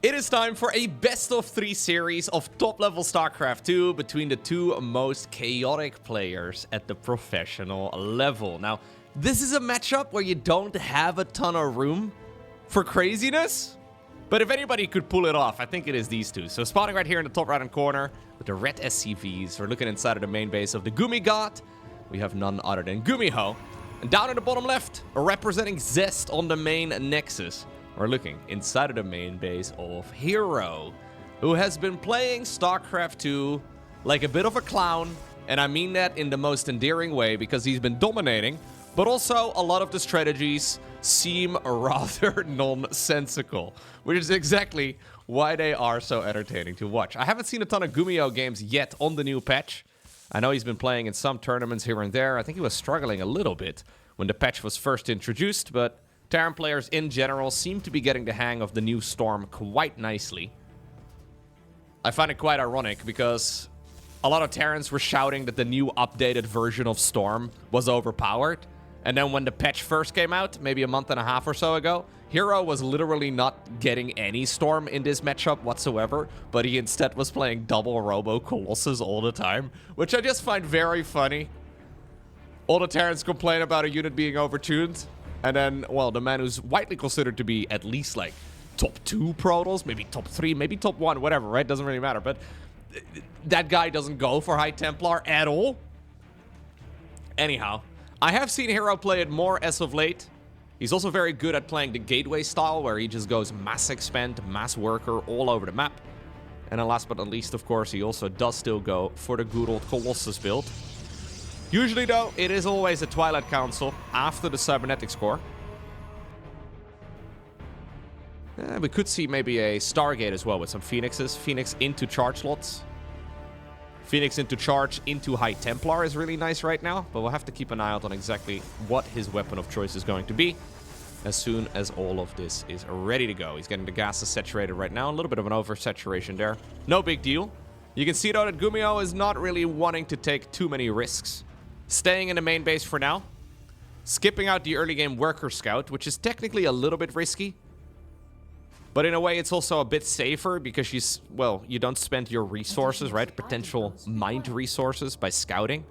It is time for a best of 3 series of top-level StarCraft 2 between the two most chaotic players at the professional level. Now, this is a matchup where you don't have a ton of room for craziness, but if anybody could pull it off, I think it is these two. So spawning right here in the top right-hand corner with the red SCVs, we're looking inside of the main base of the GuMi God. We have none other than GuMiho. And down in the bottom left, representing Zest on the main Nexus, we're looking inside of the main base of herO, who has been playing StarCraft 2 like a bit of a clown, and I mean that in the most endearing way because he's been dominating, but also a lot of the strategies seem rather nonsensical, which is exactly why they are so entertaining to watch. I haven't seen a ton of GuMiho games yet on the new patch. I know he's been playing in some tournaments here and there. I think he was struggling a little bit when the patch was first introduced, but Terran players in general seem to be getting the hang of the new Storm quite nicely. I find it quite ironic because a lot of Terrans were shouting that the new updated version of Storm was overpowered. And then when the patch first came out, maybe a month and a half or so ago, herO was literally not getting any Storm in this matchup whatsoever, but he instead was playing double Robo Colossus all the time, which I just find very funny. All the Terrans complain about a unit being overtuned, and then, well, the man who's widely considered to be at least like top 2 Protoss, maybe top 3, maybe top 1, whatever, right? Doesn't really matter, but that guy doesn't go for High Templar at all. Anyhow, I have seen herO play it more as of late. He's also very good at playing the gateway style, where he just goes mass expand, mass worker all over the map. And then last but not least, of course, he also does still go for the good old Colossus build. Usually, though, it is always a Twilight Council after the Cybernetics core. We could see maybe a Stargate as well with some Phoenixes. Phoenix into charge slots. Phoenix into charge into High Templar is really nice right now, but we'll have to keep an eye out on exactly what his weapon of choice is going to be as soon as all of this is ready to go. He's getting the gases saturated right now. A little bit of an oversaturation there. No big deal. You can see, though, that GuMiho is not really wanting to take too many risks. Staying in the main base for now. Skipping out the early game Worker Scout, which is technically a little bit risky. But in a way, it's also a bit safer because you don't spend your resources, right? Potential mind resources by scouting.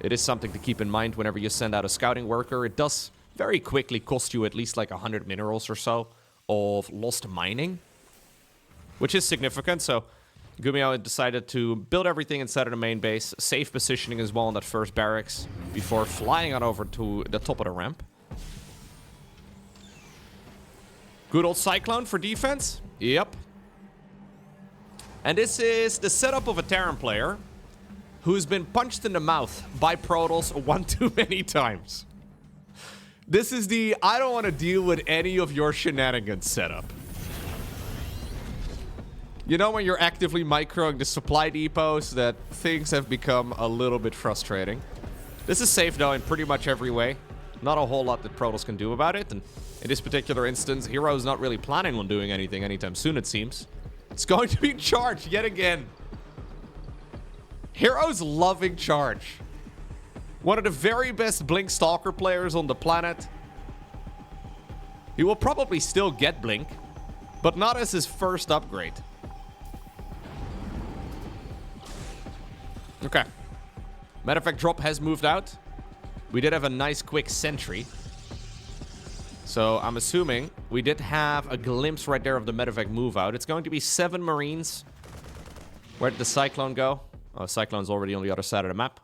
It is something to keep in mind whenever you send out a scouting worker. It does very quickly cost you at least like 100 minerals or so of lost mining, which is significant. So GuMiho decided to build everything inside of the main base, safe positioning as well in that first barracks before flying on over to the top of the ramp. Good old Cyclone for defense. Yep. And this is the setup of a Terran player who's been punched in the mouth by Protoss one too many times. This is the I don't want to deal with any of your shenanigans setup. You know when you're actively microing the supply depots that things have become a little bit frustrating. This is safe though in pretty much every way. Not a whole lot that Protoss can do about it, and in this particular instance, herO's not really planning on doing anything anytime soon, it seems. It's going to be charged yet again. herO's loving charge. One of the very best Blink Stalker players on the planet. He will probably still get Blink, but not as his first upgrade. Okay. Matter of fact, drop has moved out. We did have a nice quick sentry. So I'm assuming we did have a glimpse right there of the medevac move out. It's going to be 7 Marines. Where did the Cyclone go? Oh, Cyclone's already on the other side of the map.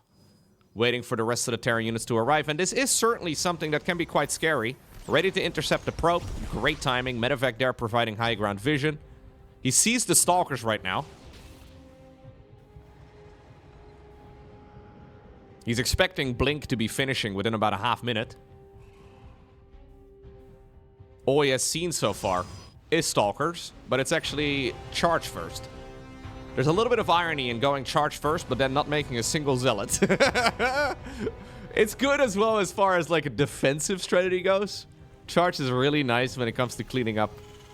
Waiting for the rest of the Terran units to arrive. And this is certainly something that can be quite scary. Ready to intercept the probe. Great timing. Medevac there providing high ground vision. He sees the Stalkers right now. He's expecting Blink to be finishing within about a half minute. All he has seen so far is Stalkers, but it's actually charge first. There's a little bit of irony in going charge first, but then not making a single Zealot. It's good as well as far as like a defensive strategy goes. Charge is really nice when it comes to cleaning up,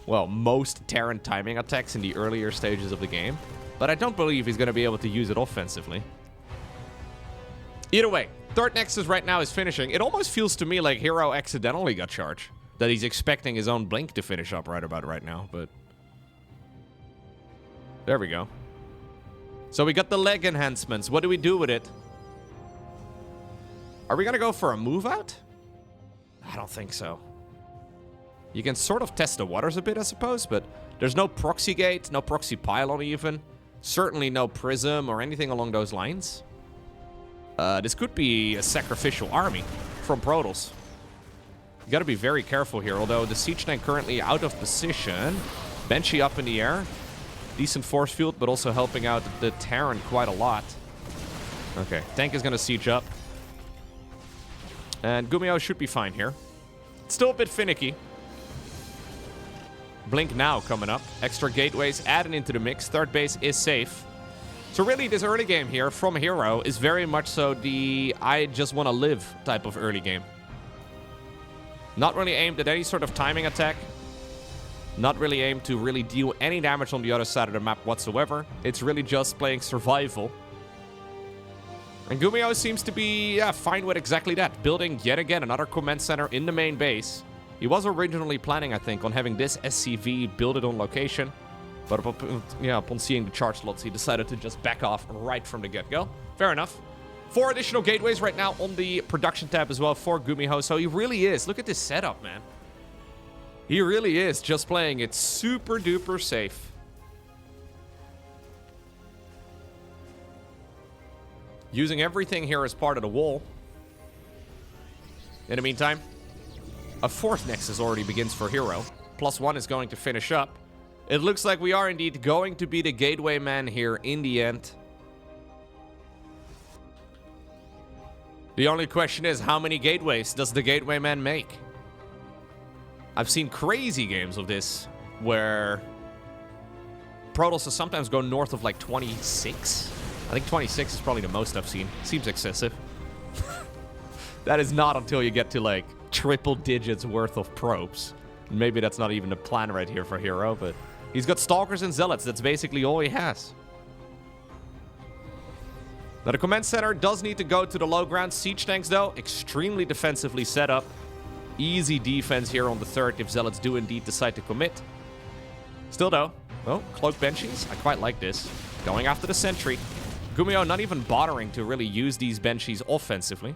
well, most Terran timing attacks in the earlier stages of the game. But I don't believe he's going to be able to use it offensively. Either way, third Nexus right now is finishing. It almost feels to me like herO accidentally got charged. That he's expecting his own Blink to finish up right about right now, but There we go. So we got the leg enhancements. What do we do with it? Are we gonna go for a move out? I don't think so. You can sort of test the waters a bit, I suppose, but there's no proxy gate, no proxy pylon even. Certainly no prism or anything along those lines. This could be a sacrificial army from Protoss. You gotta be very careful here, although the siege tank currently out of position. Banshee up in the air. Decent force field, but also helping out the Terran quite a lot. Okay, tank is gonna siege up. And GuMiho should be fine here. Still a bit finicky. Blink now coming up. Extra gateways added into the mix. Third base is safe. So really, this early game here from herO is very much so the I just want to live type of early game. Not really aimed at any sort of timing attack. Not really aimed to really deal any damage on the other side of the map whatsoever. It's really just playing survival. And GuMiho seems to be fine with exactly that. Building yet again another command center in the main base. He was originally planning, I think, on having this SCV build it on location. But upon seeing the charge slots, he decided to just back off right from the get-go. Fair enough. 4 additional gateways right now on the production tab as well for GuMiho. So he really is. Look at this setup, man. He really is just playing it super duper safe. Using everything here as part of the wall. In the meantime, a 4th Nexus already begins for herO. +1 is going to finish up. It looks like we are indeed going to be the gateway man here in the end. The only question is, how many gateways does the gateway man make? I've seen crazy games of this where Protoss sometimes go north of like 26. I think 26 is probably the most I've seen. Seems excessive. That is not until you get to like triple digits worth of probes. Maybe that's not even the plan right here for herO, but he's got Stalkers and Zealots. That's basically all he has. Now the command center does need to go to the low ground. Siege tanks, though, extremely defensively set up. Easy defense here on the 3rd if Zealots do indeed decide to commit. Still, though, well, Cloak Banshees, I quite like this. Going after the sentry. GuMiho not even bothering to really use these Banshees offensively.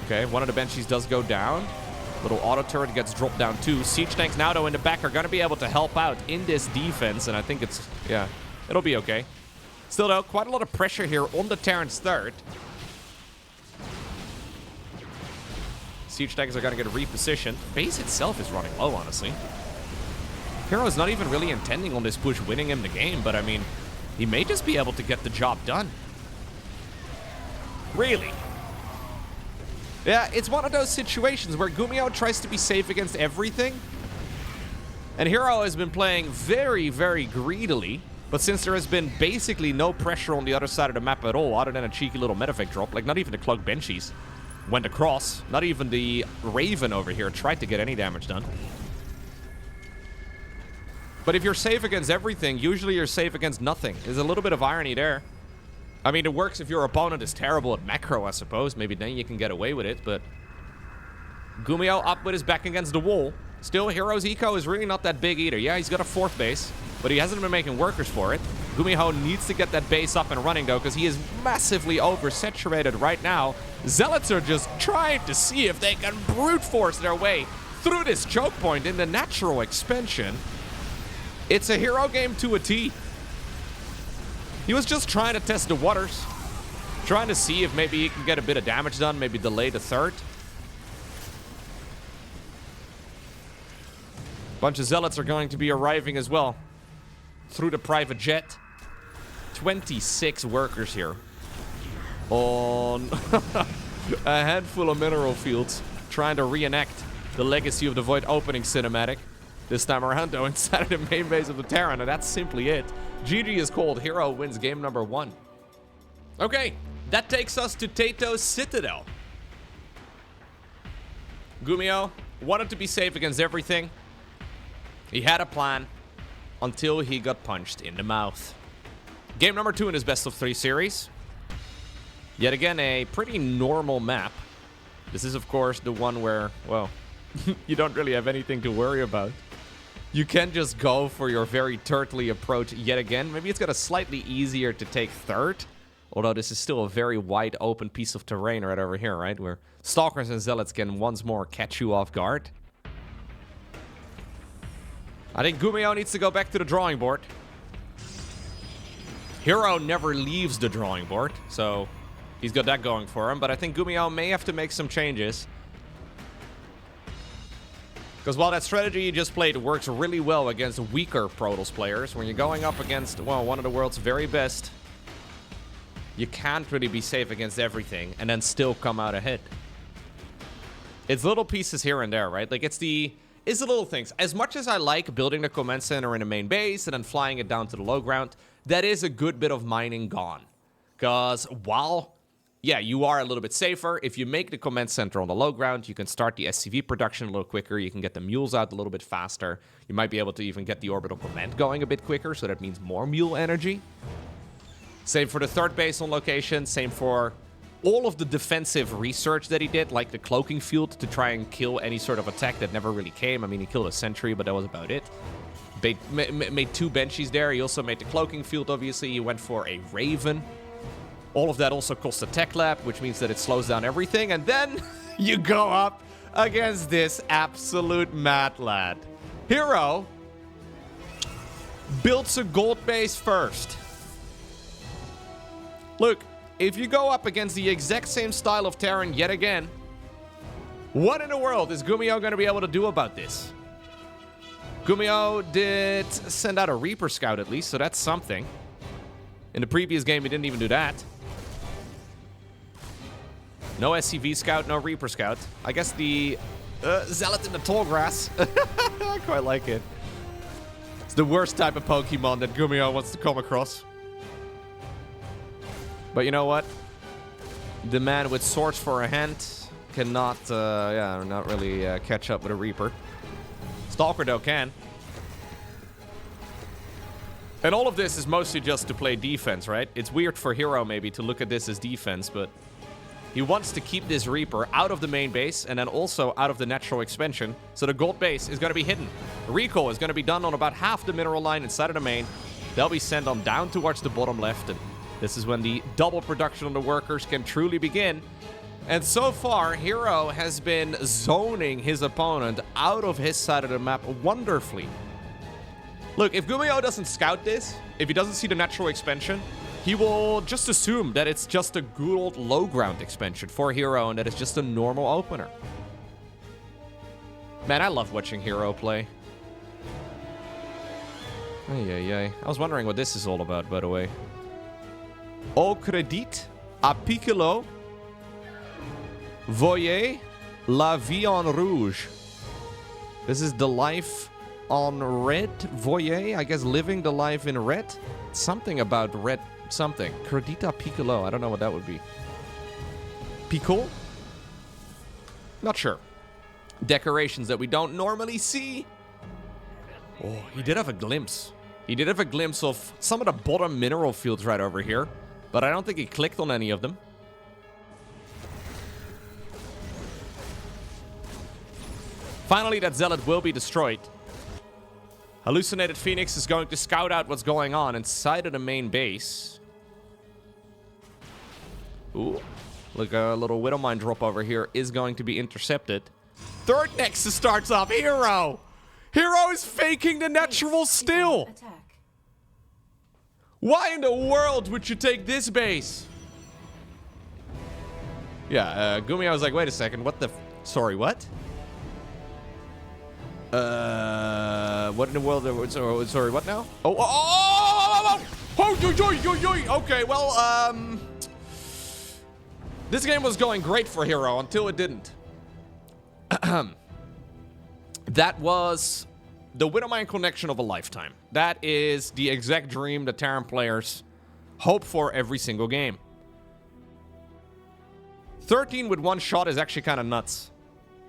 Okay, one of the Banshees does go down. Little auto turret gets dropped down too. Siege tanks now, though, in the back are going to be able to help out in this defense. And I think it's, yeah, it'll be okay. Still, though, quite a lot of pressure here on the Terran's 3rd. Siege tanks are going to get repositioned. Base itself is running low, honestly. herO is not even really intending on this push winning him the game, but I mean, he may just be able to get the job done. Really? Yeah, it's one of those situations where GuMiho tries to be safe against everything. And herO has been playing very, very greedily. But since there has been basically no pressure on the other side of the map at all, other than a cheeky little medevac drop, like not even the Cloak Banshees went across. Not even the Raven over here tried to get any damage done. But if you're safe against everything, usually you're safe against nothing. There's a little bit of irony there. I mean, it works if your opponent is terrible at macro, I suppose. Maybe then you can get away with it, but GuMiho up with his back against the wall. Still, herO's eco is really not that big either. Yeah, he's got a 4th base, but he hasn't been making workers for it. GuMiho needs to get that base up and running, though, because he is massively oversaturated right now. Zealots are just trying to see if they can brute force their way through this choke point in the natural expansion. It's a herO game to a T. He was just trying to test the waters. Trying to see if maybe he can get a bit of damage done, maybe delay the 3rd. Bunch of Zealots are going to be arriving as well through the private jet. 26 workers here on a handful of mineral fields trying to reenact the Legacy of the Void opening cinematic. This time around, though, inside of the main base of the Terran, and that's simply it. GG is called. herO wins game number 1. Okay, that takes us to Tato's Citadel. GuMiho wanted to be safe against everything. He had a plan until he got punched in the mouth. Game number 2 in his best of 3 series. Yet again, a pretty normal map. This is, of course, the one where, well, you don't really have anything to worry about. You can just go for your very turtly approach yet again. Maybe it's got a slightly easier to take third. Although this is still a very wide open piece of terrain right over here, right? Where Stalkers and Zealots can once more catch you off guard. I think GuMiho needs to go back to the drawing board. herO never leaves the drawing board, so he's got that going for him. But I think GuMiho may have to make some changes. Because while that strategy you just played works really well against weaker Protoss players, when you're going up against, well, one of the world's very best, you can't really be safe against everything and then still come out ahead. It's little pieces here and there, right? Like, it's the little things. As much as I like building the command center in the main base and then flying it down to the low ground, that is a good bit of mining gone. Because while... yeah, you are a little bit safer. If you make the command center on the low ground, you can start the SCV production a little quicker. You can get the mules out a little bit faster. You might be able to even get the orbital command going a bit quicker, so that means more mule energy. Same for the third base on location. Same for all of the defensive research that he did, like the cloaking field to try and kill any sort of attack that never really came. I mean, he killed a sentry, but that was about it. Made 2 Banshees there. He also made the cloaking field, obviously. He went for a Raven. All of that also costs a tech lab, which means that it slows down everything. And then you go up against this absolute mad lad. herO builds a gold base first. Look, if you go up against the exact same style of Terran yet again, what in the world is GuMiho going to be able to do about this? GuMiho did send out a Reaper Scout at least, so that's something. In the previous game, he didn't even do that. No SCV Scout, no Reaper Scout. I guess the Zealot in the tall grass. I quite like it. It's the worst type of Pokemon that GuMiho wants to come across. But you know what? The man with swords for a hand cannot, not really catch up with a Reaper. Stalker, though, can. And all of this is mostly just to play defense, right? It's weird for herO maybe to look at this as defense, but he wants to keep this Reaper out of the main base and then also out of the natural expansion. So the gold base is going to be hidden. The recall is going to be done on about half the mineral line inside of the main. They'll be sent on down towards the bottom left. And this is when the double production on the workers can truly begin. And so far, herO has been zoning his opponent out of his side of the map wonderfully. Look, if GuMiho doesn't scout this, if he doesn't see the natural expansion, he will just assume that it's just a good old low ground expansion for herO and that it's just a normal opener. Man, I love watching herO play. Ay. I was wondering what this is all about, by the way. Au crédit à Piccolo, voyez la vie en rouge. This is the life on red, voyez, I guess living the life in red. Something about red something. Credita Piccolo, I don't know what that would be. Piccolo? Not sure. Decorations that we don't normally see. Oh, he did have a glimpse. He did have a glimpse of some of the bottom mineral fields right over here. But I don't think he clicked on any of them. Finally, that Zealot will be destroyed. Hallucinated Phoenix is going to scout out what's going on inside of the main base. Ooh. Look, a little Widow Mine drop over here is going to be intercepted. Third Nexus starts up. herO! herO is faking the natural still. Why in the world would you take this base? Yeah, GuMiho was like, wait a second, what the... Sorry, what? What in the world? Sorry, what now? Okay, well, this game was going great for herO until it didn't. That was the Widowmine connection of a lifetime. That is the exact dream that Terran players hope for every single game. 13 with one shot is actually kind of nuts.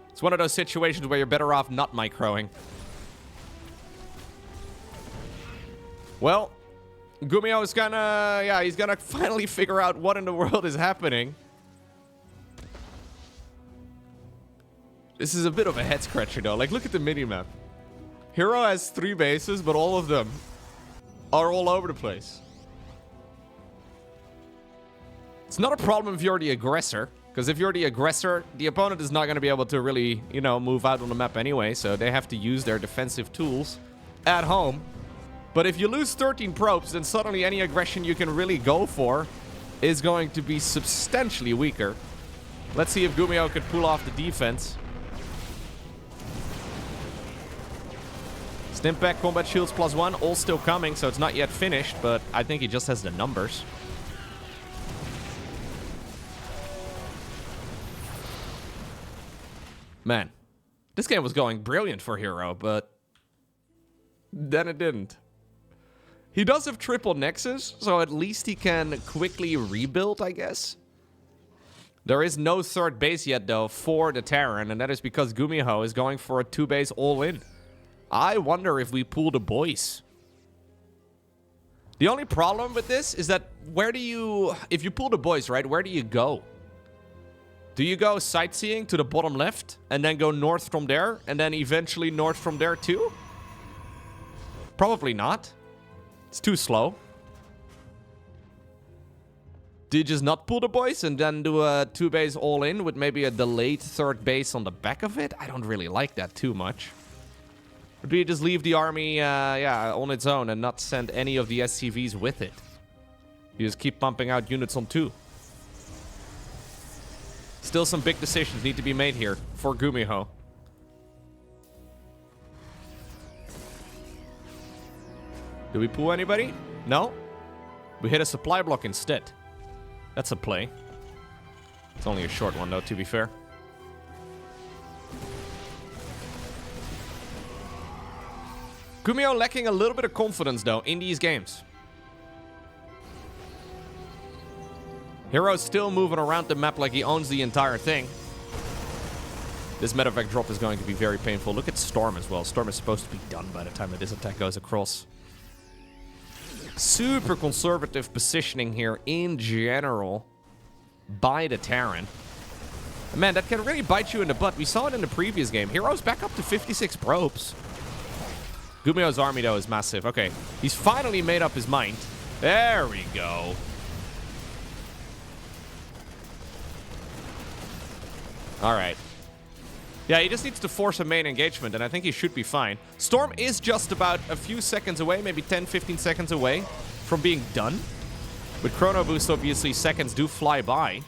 It's one of those situations where you're better off not microing. Well, GuMiho is gonna... Yeah, he's gonna finally figure out what in the world is happening. This is a bit of a head scratcher though. Like, look at the mini-map. herO has 3 bases, but all of them are all over the place. It's not a problem if you're the aggressor, because if you're the aggressor, the opponent is not going to be able to really, you know, move out on the map anyway, so they have to use their defensive tools at home. But if you lose 13 probes, then suddenly any aggression you can really go for is going to be substantially weaker. Let's see if GuMiho could pull off the defense. Stimpak, combat shields +1, all still coming, so it's not yet finished, but I think he just has the numbers. Man, this game was going brilliant for herO, but then it didn't. He does have triple nexus, so at least he can quickly rebuild, I guess. There is no 3rd base yet, though, for the Terran, and that is because GuMiho is going for a 2-base all-in. I wonder if we pull the boys. The only problem with this is that where do you... If you pull the boys, right, where do you go? Do you go sightseeing to the bottom left and then go north from there and then eventually north from there too? Probably not. It's too slow. Do you just not pull the boys and then do a 2-base all-in with maybe a delayed 3rd base on the back of it? I don't really like that too much. Or do you just leave the army on its own and not send any of the SCVs with it? You just keep pumping out units on 2. Still some big decisions need to be made here for GuMiho. Do we pull anybody? No? We hit a supply block instead. That's a play. It's only a short one though, to be fair. GuMiho lacking a little bit of confidence though in these games. herO's still moving around the map like he owns the entire thing. This medevac drop is going to be very painful. Look at Storm as well. Storm is supposed to be done by the time that this attack goes across. Super conservative positioning here in general by the Terran. Man, that can really bite you in the butt. We saw it in the previous game. herO's back up to 56 probes. GuMiho's army, though, is massive. Okay, he's finally made up his mind. There we go. All right. Yeah, he just needs to force a main engagement, and I think he should be fine. Storm is just about a few seconds away, maybe 10, 15 seconds away from being done. With Chrono Boost, obviously, seconds do fly by.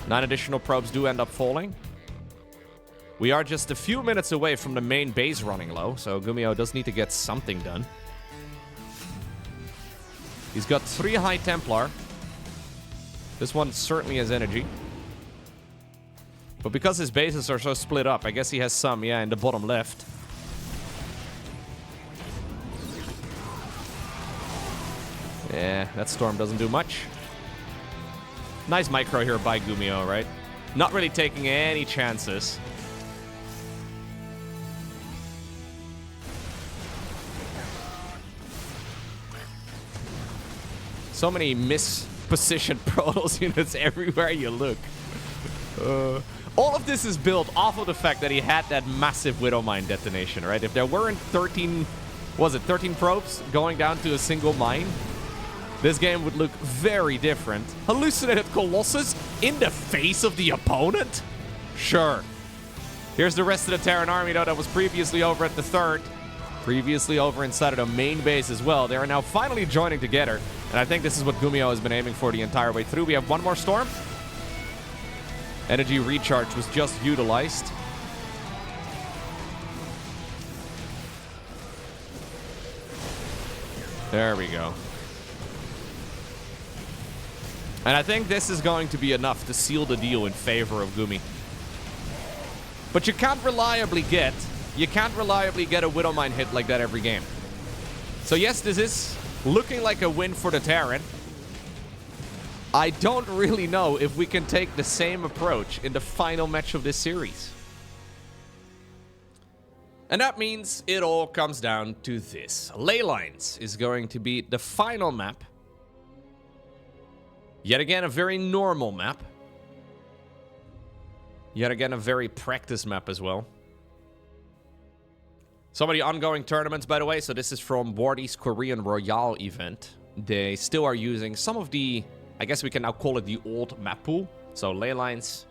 9 additional probes do end up falling. We are just a few minutes away from the main base running low, so GuMiho does need to get something done. He's got 3 High Templar. This one certainly has energy. But because his bases are so split up, I guess he has some, yeah, in the bottom left. Yeah, that Storm doesn't do much. Nice micro here by GuMiho, right? Not really taking any chances. So many mispositioned Protoss units everywhere you look. All of this is built off of the fact that he had that massive Widow Mine detonation, right? If there weren't 13 probes going down to a single mine, this game would look very different. Hallucinated Colossus in the face of the opponent? Sure. Here's the rest of the Terran army, though, that was previously over at the 3rd. Previously over inside of the main base as well. They are now finally joining together. And I think this is what GuMiho has been aiming for the entire way through. We have one more Storm. Energy recharge was just utilized. There we go. And I think this is going to be enough to seal the deal in favor of Gumi. But you can't reliably get a Widow Mine hit like that every game. So yes, this is looking like a win for the Terran. I don't really know if we can take the same approach in the final match of this series. And that means it all comes down to this. Ley Lines is going to be the final map. Yet again, a very normal map. Yet again, a very practice map as well. So many ongoing tournaments, by the way. So this is from Wardy's Korean Royale event. They still are using some of the, I guess we can now call it the old map pool. So ley lines.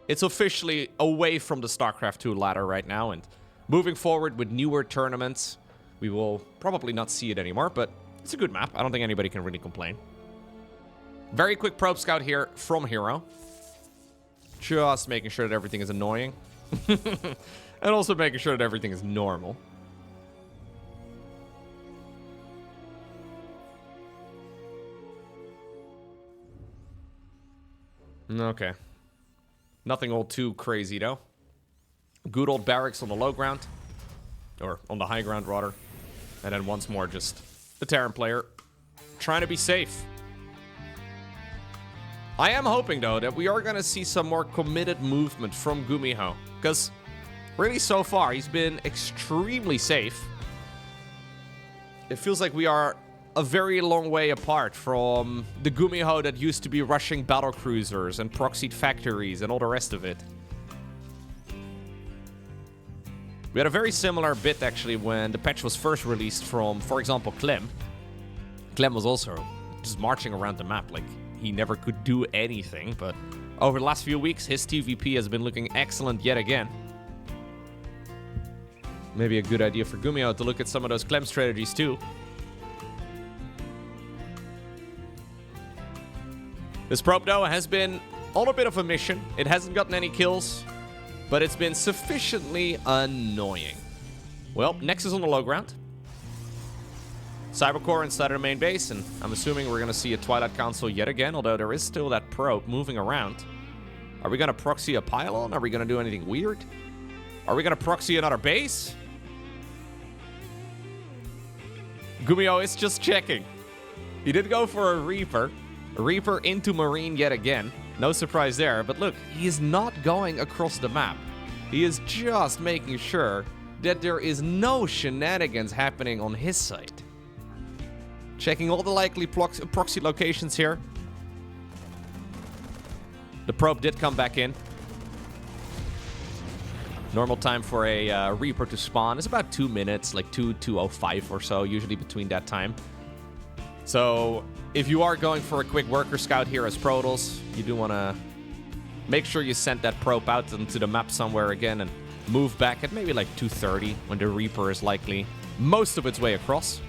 It's officially away from the StarCraft 2 ladder right now. And moving forward with newer tournaments, we will probably not see it anymore. But it's a good map. I don't think anybody can really complain. Very quick probe scout here from herO. Just making sure that everything is annoying. And also making sure that everything is normal. Okay. Nothing all too crazy, though. Good old barracks on the low ground. Or on the high ground, rather. And then once more, just the Terran player trying to be safe. I am hoping, though, that we are going to see some more committed movement from GuMiho. Because, really, so far, he's been extremely safe. It feels like we are a very long way apart from the GuMiho that used to be rushing battle cruisers and proxied factories and all the rest of it. We had a very similar bit, actually, when the patch was first released from, for example, Clem. Clem was also just marching around the map, like, he never could do anything, but over the last few weeks, his TVP has been looking excellent yet again. Maybe a good idea for GuMiho to look at some of those Clem strategies, too. This probe, though, has been on a bit of a mission. It hasn't gotten any kills, but it's been sufficiently annoying. Well, Nexus on the low ground. Cybercore inside of the main base, and I'm assuming we're going to see a Twilight Council yet again, although there is still that probe moving around. Are we going to proxy a pylon? Are we going to do anything weird? Are we going to proxy another base? GuMiho is just checking. He did go for a Reaper. A Reaper into Marine yet again. No surprise there, but look, he is not going across the map. He is just making sure that there is no shenanigans happening on his side. Checking all the likely proxy locations here. The probe did come back in. Normal time for a Reaper to spawn is about 2 minutes, like 2:05 or so, usually between that time. So if you are going for a quick worker scout here as Protoss, you do want to make sure you send that probe out into the map somewhere again and move back at maybe like 2:30 when the Reaper is likely most of its way across.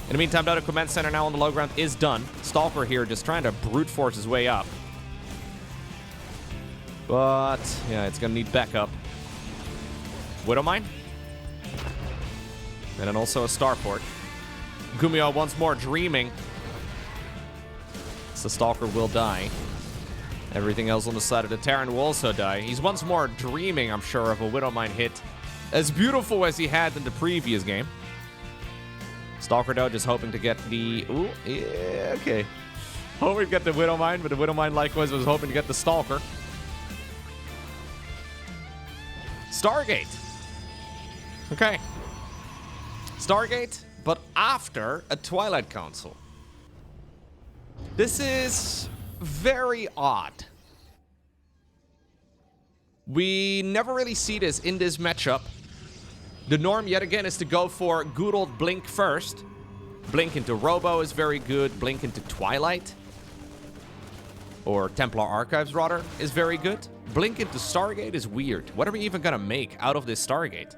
In the meantime, the command center now on the low ground is done. Stalker here just trying to brute force his way up. But, yeah, it's going to need backup. Widowmine. And then also a starport. GuMiho once more dreaming. So Stalker will die. Everything else on the side of the Terran will also die. He's once more dreaming, I'm sure, of a Widowmine hit. As beautiful as he had in the previous game. Stalker, though, just hoping to get the... Ooh, yeah, okay. Hoping to get the Widowmine, but the Widowmine likewise was hoping to get the Stalker. Stargate. Okay. Stargate, but after a Twilight Council. This is very odd. We never really see this in this matchup. The norm, yet again, is to go for good old Blink first. Blink into Robo is very good. Blink into Twilight. Or Templar Archives, rather, is very good. Blink into Stargate is weird. What are we even gonna make out of this Stargate?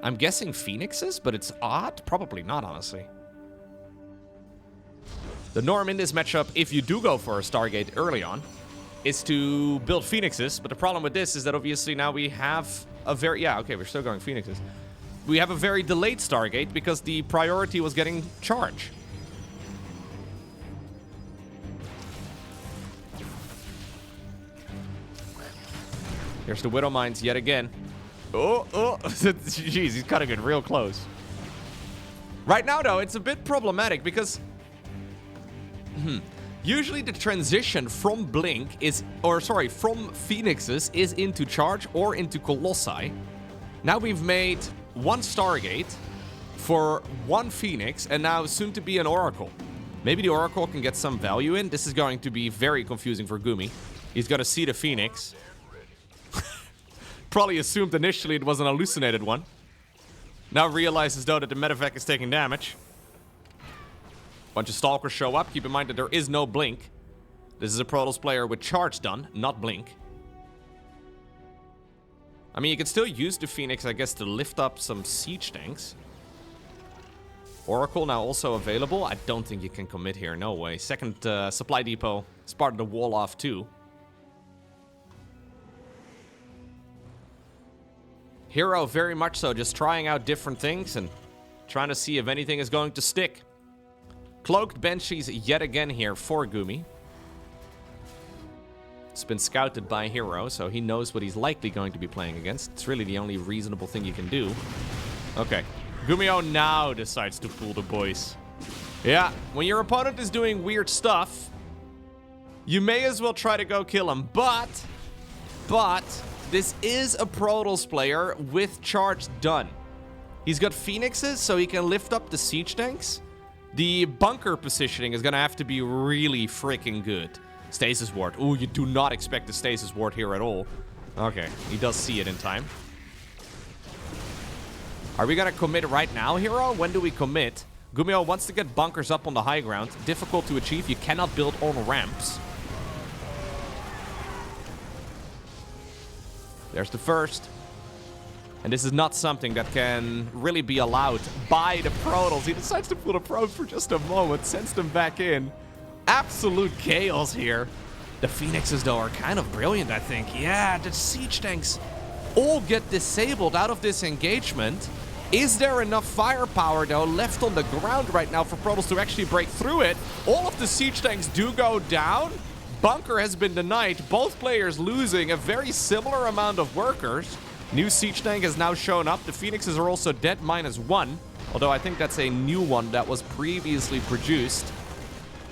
I'm guessing Phoenixes, but it's odd? Probably not, honestly. The norm in this matchup, if you do go for a Stargate early on, is to build Phoenixes. But the problem with this is that obviously now we have a very... Yeah, okay, we're still going Phoenixes. We have a very delayed Stargate because the priority was getting charge. Here's the Widowmines yet again. Oh, jeez, he's cutting it real close. Right now, though, it's a bit problematic because... usually the transition from Blink is... Or, sorry, from Phoenixes is into charge or into Colossi. Now we've made... one Stargate for one Phoenix, and now soon to be an Oracle. Maybe the Oracle can get some value in. This is going to be very confusing for Gumi. He's got to see the Phoenix. Probably assumed initially it was an hallucinated one. Now realizes, though, that the medevac is taking damage. Bunch of stalkers show up. Keep in mind that there is no blink. This is a Protoss player with charge done, not blink. I mean, you can still use the Phoenix, I guess, to lift up some siege tanks. Oracle now also available. I don't think you can commit here. No way. Second supply depot is part of the wall off too. herO very much so, just trying out different things and trying to see if anything is going to stick. Cloaked Banshees yet again here for GuMi. It's been scouted by herO, so he knows what he's likely going to be playing against. It's really the only reasonable thing you can do. Okay. GuMiho now decides to pull the boys. Yeah, when your opponent is doing weird stuff, you may as well try to go kill him. But, this is a Protoss player with charge done. He's got Phoenixes, so he can lift up the siege tanks. The bunker positioning is going to have to be really freaking good. Stasis ward. Ooh, you do not expect the stasis ward here at all. Okay, he does see it in time. Are we going to commit right now, herO? When do we commit? GuMiho wants to get bunkers up on the high ground. Difficult to achieve. You cannot build on ramps. There's the first. And this is not something that can really be allowed by the Protoss. He decides to pull the probes for just a moment, sends them back in. Absolute chaos here. The Phoenixes, though, are kind of brilliant, I think. Yeah, the siege tanks all get disabled out of this engagement. Is there enough firepower, though, left on the ground right now for Protoss to actually break through it? All of the siege tanks do go down. Bunker has been denied. Both players losing a very similar amount of workers. New siege tank has now shown up. The Phoenixes are also dead -1. Although I think that's a new one that was previously produced.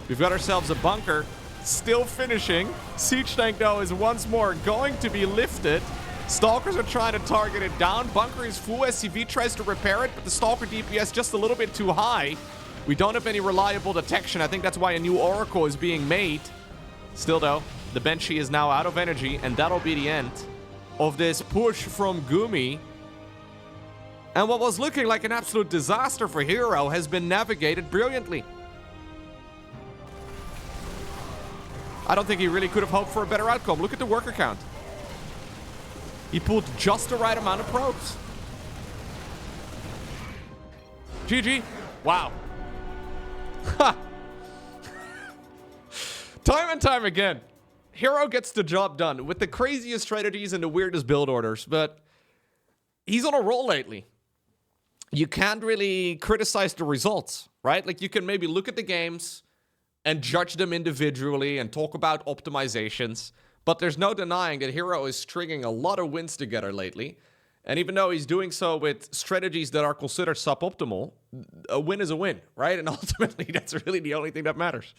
We've got ourselves a bunker. Still finishing. Siege tank, though, is once more going to be lifted. Stalkers are trying to target it down. Bunker is full. SCV tries to repair it, but the Stalker DPS just a little bit too high. We don't have any reliable detection. I think that's why a new Oracle is being made. Still, though, the Banshee is now out of energy, and that'll be the end of this push from GuMi. And what was looking like an absolute disaster for herO has been navigated brilliantly. I don't think he really could have hoped for a better outcome. Look at the worker count. He pulled just the right amount of probes. GG. Wow. Ha! Time and time again, herO gets the job done with the craziest strategies and the weirdest build orders, but he's on a roll lately. You can't really criticize the results, right? Like, you can maybe look at the games and judge them individually and talk about optimizations, but there's no denying that herO is stringing a lot of wins together lately. And even though he's doing so with strategies that are considered suboptimal, a win is a win, right? And ultimately, that's really the only thing that matters.